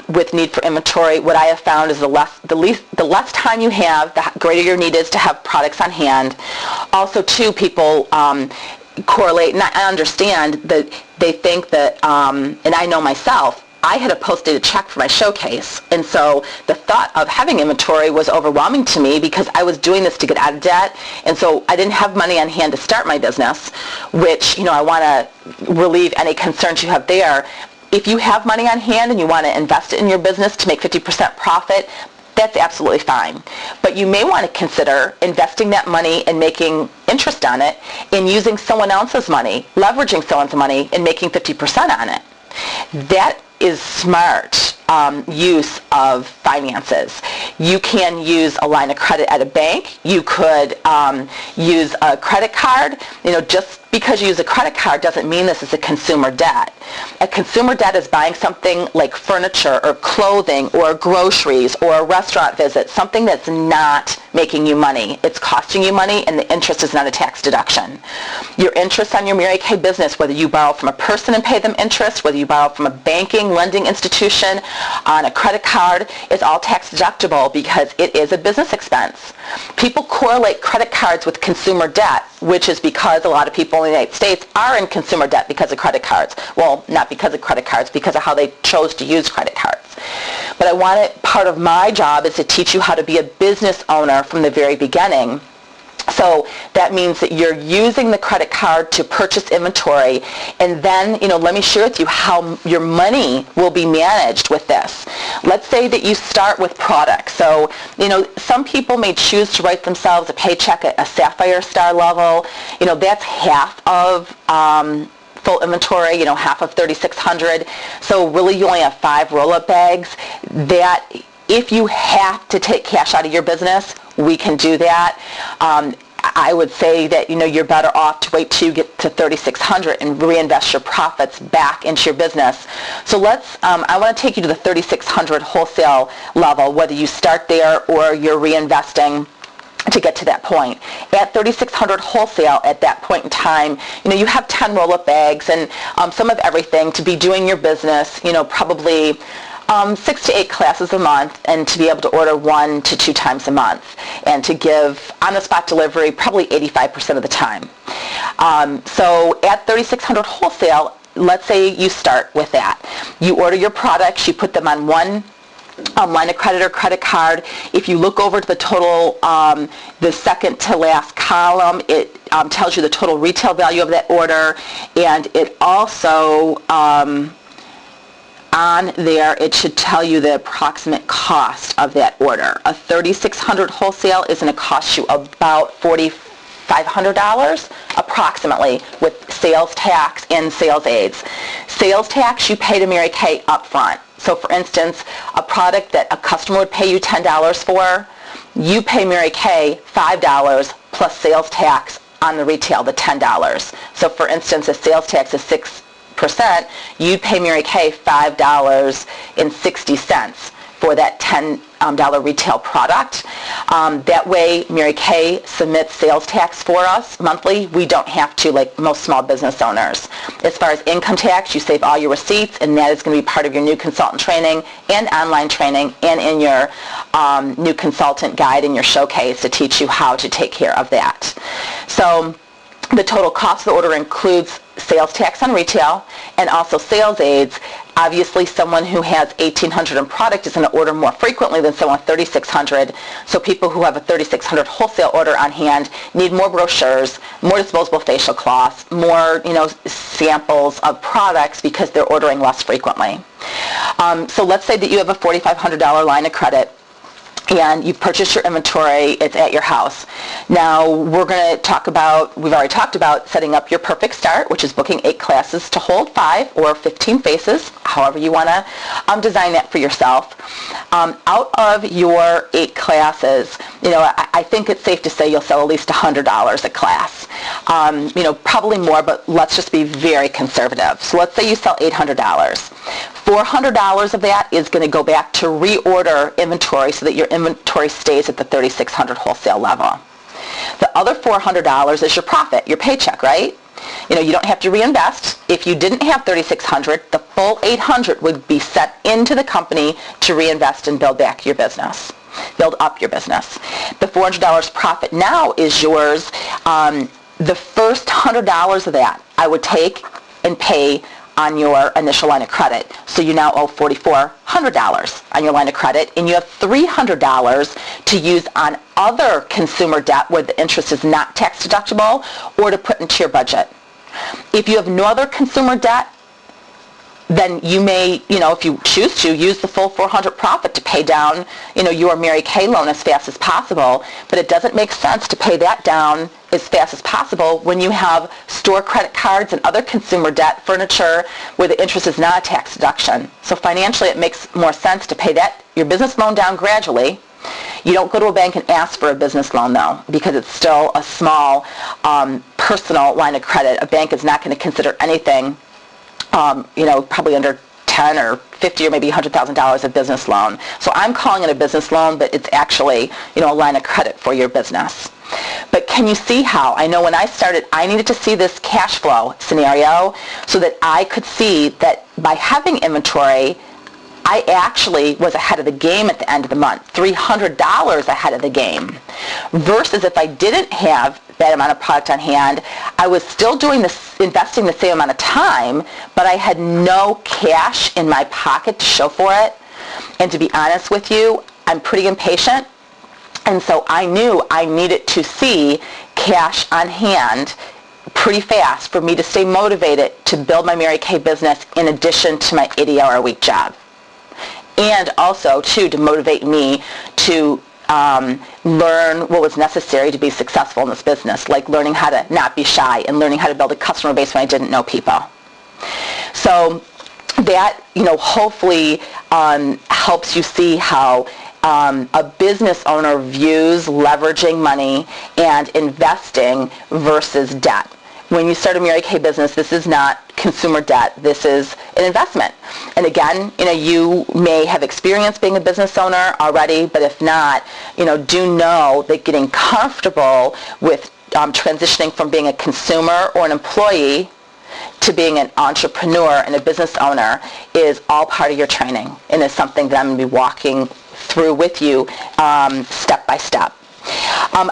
with need for inventory. What I have found is the less time you have, the greater your need is to have products on hand. Also, too, people correlate, and I understand that they think that, and I know myself, I had a post-dated check for my showcase, and so the thought of having inventory was overwhelming to me because I was doing this to get out of debt, and so I didn't have money on hand to start my business, which, I want to relieve any concerns you have there. If you have money on hand and you want to invest it in your business to make 50% profit, that's absolutely fine. But you may want to consider investing that money and making interest on it and using someone else's money, leveraging someone's money and making 50% on it. That is smart use of finances. You can use a line of credit at a bank. You could use a credit card. Just because you use a credit card doesn't mean this is a consumer debt. A consumer debt is buying something like furniture or clothing or groceries or a restaurant visit, something that's not making you money. It's costing you money, and the interest is not a tax deduction. Your interest on your Mary Kay business, whether you borrow from a person and pay them interest, whether you borrow from a banking, lending institution, on a credit card, is all tax deductible because it is a business expense. People correlate credit cards with consumer debt, which is because a lot of people in the United States are in consumer debt because of credit cards. Well, not because of credit cards, because of how they chose to use credit cards. But part of my job is to teach you how to be a business owner from the very beginning. So that means that you're using the credit card to purchase inventory, and then, let me share with you how your money will be managed with this. Let's say that you start with products. So, some people may choose to write themselves a paycheck at a Sapphire Star level. That's half of full inventory, half of 3,600. So really you only have 5 roll-up bags. That if you have to take cash out of your business, we can do that. I would say that you're better off to wait till you get to 3,600 and reinvest your profits back into your business. So I want to take you to the 3,600 wholesale level, whether you start there or you're reinvesting to get to that point. At 3,600 wholesale, at that point in time, you have 10 roll-up bags and some of everything to be doing your business, probably 6 to 8 classes a month, and to be able to order 1 to 2 times a month, and to give on-the-spot delivery probably 85% of the time. So at 3,600 wholesale, let's say you start with that. You order your products, you put them on one line of credit or credit card. If you look over to the total, the second to last column, it tells you the total retail value of that order, and it also on there, it should tell you the approximate cost of that order. A 3,600 wholesale is going to cost you about $4,500 approximately, with sales tax and sales aids. Sales tax you pay to Mary Kay up front. So for instance, a product that a customer would pay you $10 for, you pay Mary Kay $5 plus sales tax on the retail, the $10. So for instance, if sales tax is 6%, you'd pay Mary Kay $5.60 for that $10 retail product. That way, Mary Kay submits sales tax for us monthly. We don't have to, like most small business owners. As far as income tax, you save all your receipts, and that is going to be part of your new consultant training and online training, and in your new consultant guide in your showcase to teach you how to take care of that. So the total cost of the order includes sales tax on retail and also sales aids. Obviously, someone who has 1,800 in product is going to order more frequently than someone with 3,600. So people who have a 3,600 wholesale order on hand need more brochures, more disposable facial cloths, more samples of products because they're ordering less frequently. So let's say that you have a $4,500 line of credit, and you've purchased your inventory, it's at your house. Now we're going to we've already talked about setting up your perfect start, which is booking 8 classes to hold 5 or 15 faces, however you want to design that for yourself. Out of your 8 classes, I think it's safe to say you'll sell at least $100 a class. Probably more, but let's just be very conservative. So let's say you sell $800. $400 of that is going to go back to reorder inventory so that your inventory stays at the 3,600 wholesale level. The other $400 is your profit, your paycheck, right? You don't have to reinvest. If you didn't have 3,600, the full 800 would be set into the company to reinvest and build up your business. The $400 profit now is yours. The first $100 of that I would take and pay on your initial line of credit. So you now owe $4,400 on your line of credit, and you have $300 to use on other consumer debt where the interest is not tax deductible or to put into your budget. If you have no other consumer debt, then you may, if you choose to, use the full $400 profit to pay down, your Mary Kay loan as fast as possible. But it doesn't make sense to pay that down as fast as possible when you have store credit cards and other consumer debt, furniture, where the interest is not a tax deduction. So financially, it makes more sense to pay your business loan down gradually. You don't go to a bank and ask for a business loan, though, because it's still a small personal line of credit. A bank is not going to consider anything probably under 10 or 50 or maybe $100,000 a business loan. So I'm calling it a business loan, but it's actually, a line of credit for your business. But can you see how? I know when I started, I needed to see this cash flow scenario so that I could see that by having inventory, I actually was ahead of the game at the end of the month, $300 ahead of the game. Versus if I didn't have that amount of product on hand, I was still investing the same amount of time, but I had no cash in my pocket to show for it. And to be honest with you, I'm pretty impatient. And so I knew I needed to see cash on hand pretty fast for me to stay motivated to build my Mary Kay business in addition to my 80-hour-a-week job. And also, too, to motivate me to learn what was necessary to be successful in this business, like learning how to not be shy and learning how to build a customer base when I didn't know people. So that, hopefully helps you see how a business owner views leveraging money and investing versus debt. When you start a Mary Kay business, this is not consumer debt. This is an investment. And again, you may have experience being a business owner already, but if not, do know that getting comfortable with transitioning from being a consumer or an employee to being an entrepreneur and a business owner is all part of your training and is something that I'm going to be walking through with you step by step.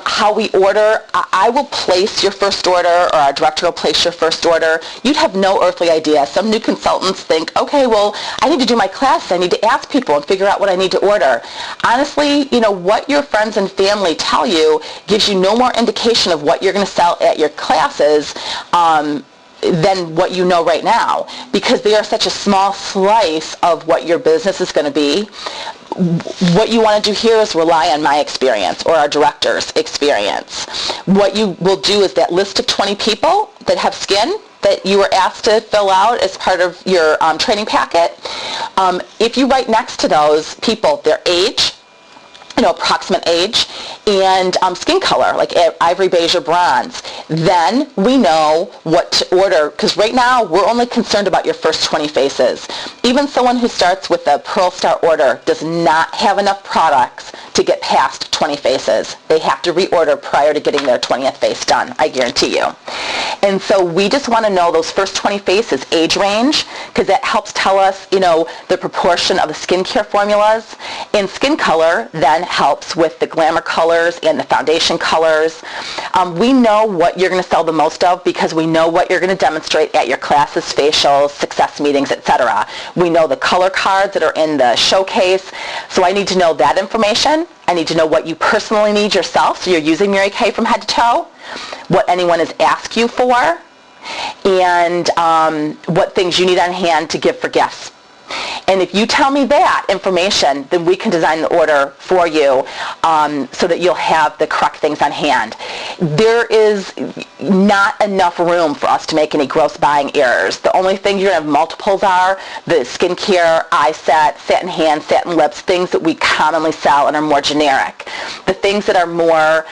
How we order, I will place your first order, or our director will place your first order. You'd have no earthly idea. Some new consultants think, okay, well, I need to do my classes. I need to ask people and figure out what I need to order. Honestly, what your friends and family tell you gives you no more indication of what you're going to sell at your classes than what you know right now, because they are such a small slice of what your business is going to be. What you want to do here is rely on my experience or our director's experience. What you will do is that list of 20 people that have skin that you were asked to fill out as part of your training packet. If you write next to those people their age, approximate age, and skin color, like ivory, beige, or bronze, then we know what to order, because right now we're only concerned about your first 20 faces. Even someone who starts with a Pearl Star order does not have enough products to get past 20 faces. They have to reorder prior to getting their 20th face done, I guarantee you. And so we just want to know those first 20 faces age range, because that helps tell us, the proportion of the skincare formulas. And skin color then helps with the glamour colors and the foundation colors. We know what you're going to sell the most of because we know what you're going to demonstrate at your classes, facials, success meetings, etc. We know the color cards that are in the showcase. So I need to know that information. I need to know what you personally need yourself, so you're using Mary Kay from head to toe, what anyone has asked you for, and what things you need on hand to give for gifts. And if you tell me that information, then we can design the order for you so that you'll have the correct things on hand. There is not enough room for us to make any gross buying errors. The only thing you're going to have multiples are the skincare, eye set, satin hands, satin lips, things that we commonly sell and are more generic. The things that are more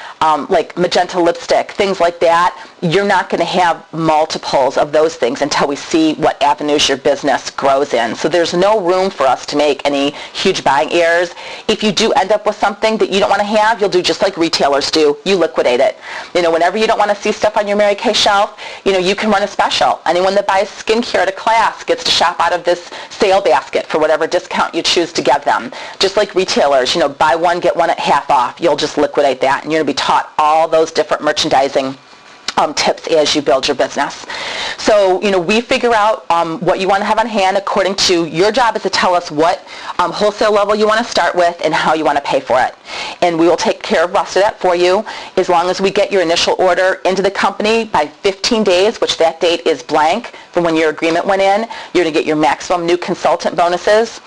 like magenta lipstick, things like that, you're not going to have multiples of those things until we see what avenues your business grows in. So there's no room for us to make any huge buying errors. If you do end up with something that you don't want to have, you'll do just like retailers do. You liquidate it. Whenever you don't want to see stuff on your Mary Kay shelf, you can run a special. Anyone that buys skincare at a class gets to shop out of this sale basket for whatever discount you choose to give them. Just like retailers, buy one, get one at half off. You'll just liquidate that, and you're going to be taught all those different merchandising tips as you build your business. So, we figure out what you want to have on hand according to your job is to tell us what wholesale level you want to start with and how you want to pay for it. And we will take care of the rest of that for you as long as we get your initial order into the company by 15 days, which that date is blank from when your agreement went in. You're going to get your maximum new consultant bonuses.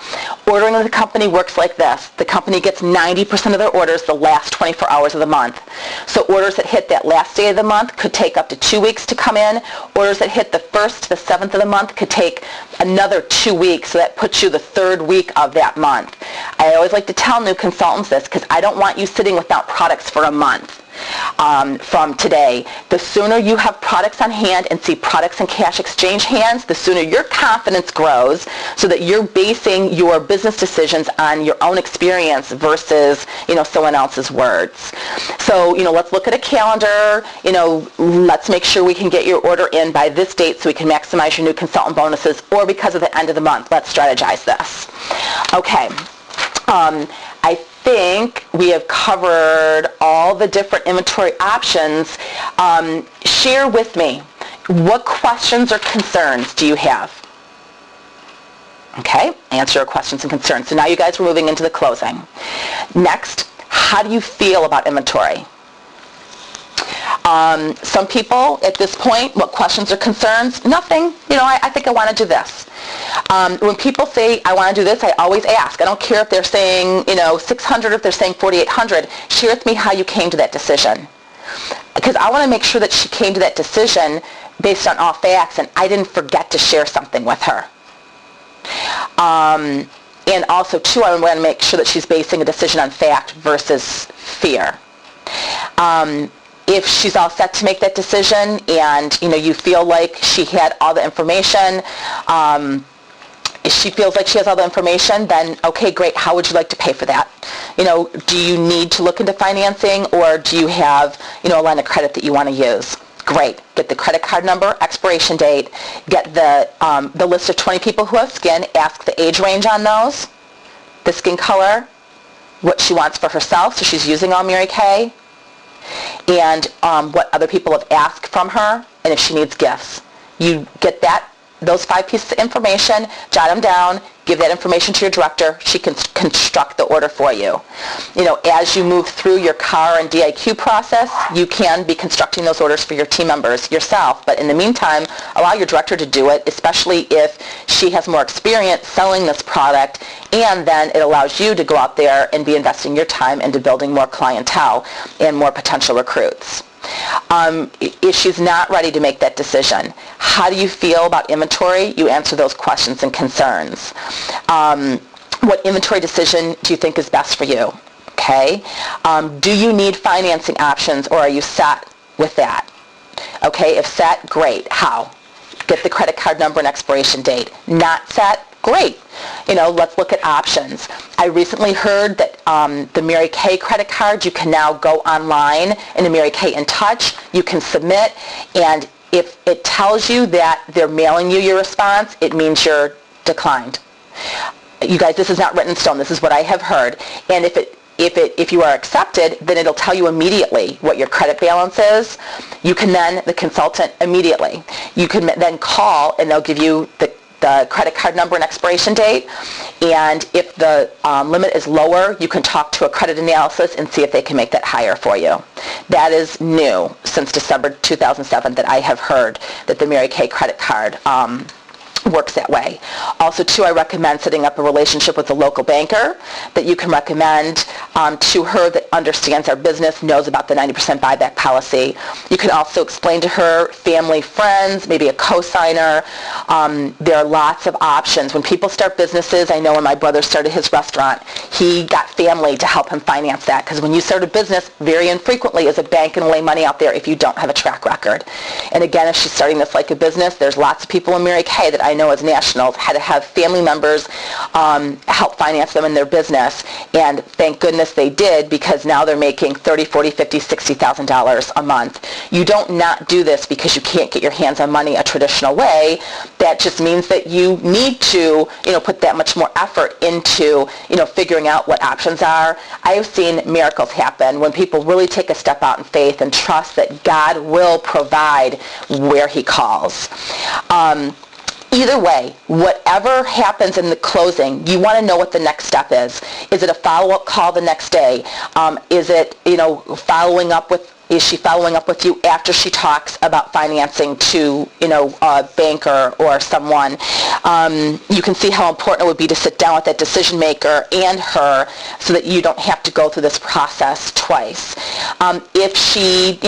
Ordering with the company works like this. The company gets 90% of their orders the last 24 hours of the month. So orders that hit that last day of the month could take up to 2 weeks to come in. Orders that hit the 1st to the 7th of the month could take another 2 weeks, so that puts you the 3rd week of that month. I always like to tell new consultants this because I don't want you sitting without products for a month. From today. The sooner you have products on hand and see products in cash exchange hands, the sooner your confidence grows so that you're basing your business decisions on your own experience versus, someone else's words. So, let's look at a calendar. Let's make sure we can get your order in by this date so we can maximize your new consultant bonuses, or because of the end of the month. Let's strategize this. Okay. I think we have covered all the different inventory options. Share with me, what questions or concerns do you have? Okay, answer your questions and concerns. So now you guys are moving into the closing. Next, how do you feel about inventory? Some people at this point, what questions or concerns? Nothing. I think I want to do this. When people say, I want to do this, I always ask. I don't care if they're saying, 600, if they're saying 4,800. Share with me how you came to that decision. Because I want to make sure that she came to that decision based on all facts, and I didn't forget to share something with her. And also, too, I want to make sure that she's basing a decision on fact versus fear. If she's all set to make that decision and, you feel like she had all the information, if she feels like she has all the information, then okay, great. How would you like to pay for that? Do you need to look into financing, or do you have, a line of credit that you want to use? Great. Get the credit card number, expiration date, get the list of 20 people who have skin, ask the age range on those, the skin color, what she wants for herself, so she's using all Mary Kay, and what other people have asked from her, and if she needs gifts. You get those 5 pieces of information, jot them down, give that information to your director. She can construct the order for you. As you move through your CAR and DIQ process, you can be constructing those orders for your team members yourself. But in the meantime, allow your director to do it, especially if she has more experience selling this product, and then it allows you to go out there and be investing your time into building more clientele and more potential recruits. If she's not ready to make that decision, how do you feel about inventory? You answer those questions and concerns. What inventory decision do you think is best for you? Okay. Do you need financing options, or are you set with that? Okay, if set, great. How? Get the credit card number and expiration date. Not set? Great. Let's look at options. I recently heard that the Mary Kay credit card, you can now go online in the Mary Kay In Touch. You can submit, and if it tells you that they're mailing you your response, it means you're declined. You guys, this is not written in stone. This is what I have heard. And if you are accepted, then it'll tell you immediately what your credit balance is. You can then, the consultant immediately, you can then call, and they'll give you the credit card number and expiration date, and if the limit is lower, you can talk to a credit analysis and see if they can make that higher for you. That is new since December 2007 that I have heard that the Mary Kay credit card works that way. Also, too, I recommend setting up a relationship with a local banker that you can recommend to her that understands our business, knows about the 90% buyback policy. You can also explain to her family, friends, maybe a co-signer. There are lots of options. When people start businesses, I know when my brother started his restaurant, he got family to help him finance that, because when you start a business, very infrequently is a bank going to lay money out there if you don't have a track record. And again, if she's starting this like a business, there's lots of people in Mary Kay that I I know as nationals had to have family members help finance them in their business, and thank goodness they did, because now they're making $30,000, $40,000, $50,000, $60,000 a month. You don't not do this because you can't get your hands on money a traditional way. That just means that you need to, put that much more effort into, figuring out what options are. I have seen miracles happen when people really take a step out in faith and trust that God will provide where he calls. Either way, whatever happens in the closing, you want to know what the next step is. Is it a follow-up call the next day? Is it, is she following up with you after she talks about financing to, a banker or someone? You can see how important it would be to sit down with that decision maker and her so that you don't have to go through this process twice. If she,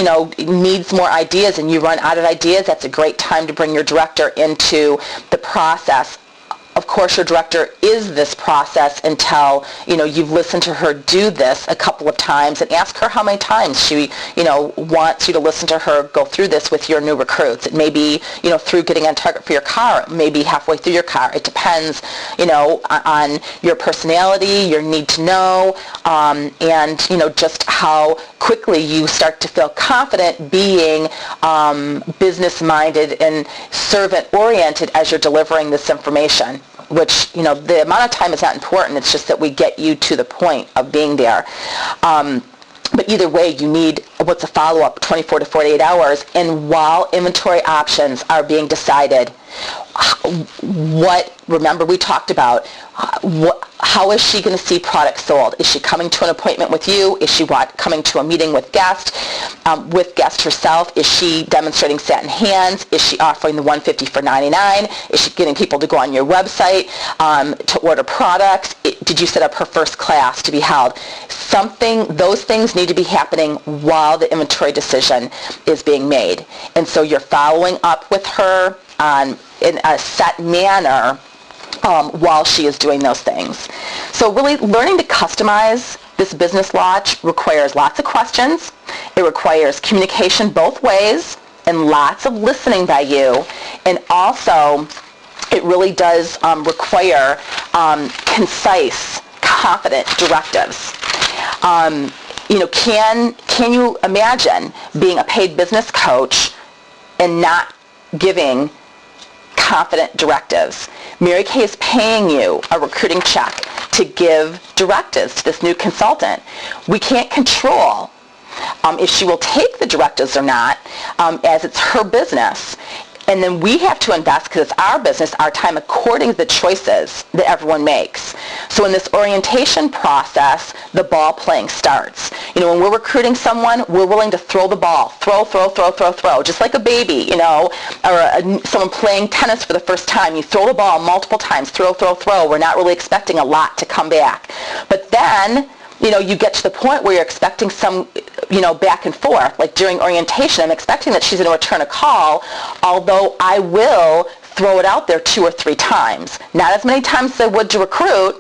needs more ideas and you run out of ideas, that's a great time to bring your director into the process. Of course, your director is this process until, you've listened to her do this a couple of times, and ask her how many times she, wants you to listen to her go through this with your new recruits. It may be, through getting on target for your car, maybe halfway through your car. It depends, on your personality, your need to know, and, just how quickly you start to feel confident being business-minded and servant-oriented as you're delivering this information. Which, the amount of time is not important. It's just that we get you to the point of being there. But either way, you need what's a follow-up, 24 to 48 hours. And while inventory options are being decided, remember we talked about, how is she going to see products sold? Is she coming to an appointment with you? Is she coming to a meeting with guest herself? Is she demonstrating satin hands? Is she offering the $150 for $99? Is she getting people to go on your website to order products? Did you set up her first class to be held? Those things need to be happening while the inventory decision is being made. And so you're following up with her in a set manner while she is doing those things. So really learning to customize this business launch requires lots of questions. It requires communication both ways and lots of listening by you. And also, it really does require concise, confident directives. Can you imagine being a paid business coach and not giving confident directives? Mary Kay is paying you a recruiting check to give directives to this new consultant. We can't control if she will take the directives or not, as it's her business. And then we have to invest, because it's our business, our time, according to the choices that everyone makes. So in this orientation process, the ball playing starts. When we're recruiting someone, we're willing to throw the ball. Throw, just like a baby, or someone playing tennis for the first time. You throw the ball multiple times, throw. We're not really expecting a lot to come back. But then, you get to the point where you're expecting some, back and forth. Like during orientation, I'm expecting that she's going to return a call, although I will throw it out there 2 or 3 times. Not as many times as I would to recruit,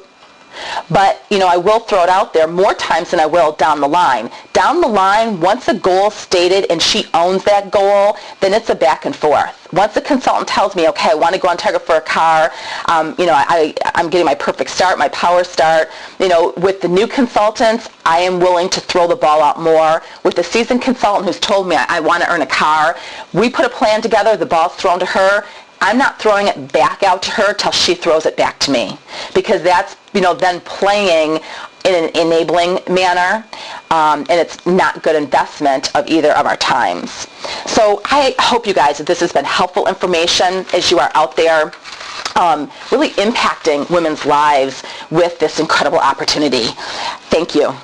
but, I will throw it out there more times than I will down the line. Down the line, once a goal is stated and she owns that goal, then it's a back and forth. Once a consultant tells me, okay, I want to go on target for a car, I'm getting my perfect start, my power start. With the new consultants, I am willing to throw the ball out more. With the seasoned consultant who's told me I want to earn a car, we put a plan together, the ball's thrown to her. I'm not throwing it back out to her till she throws it back to me, because that's, then playing in an enabling manner, and it's not good investment of either of our times. So I hope you guys that this has been helpful information as you are out there really impacting women's lives with this incredible opportunity. Thank you.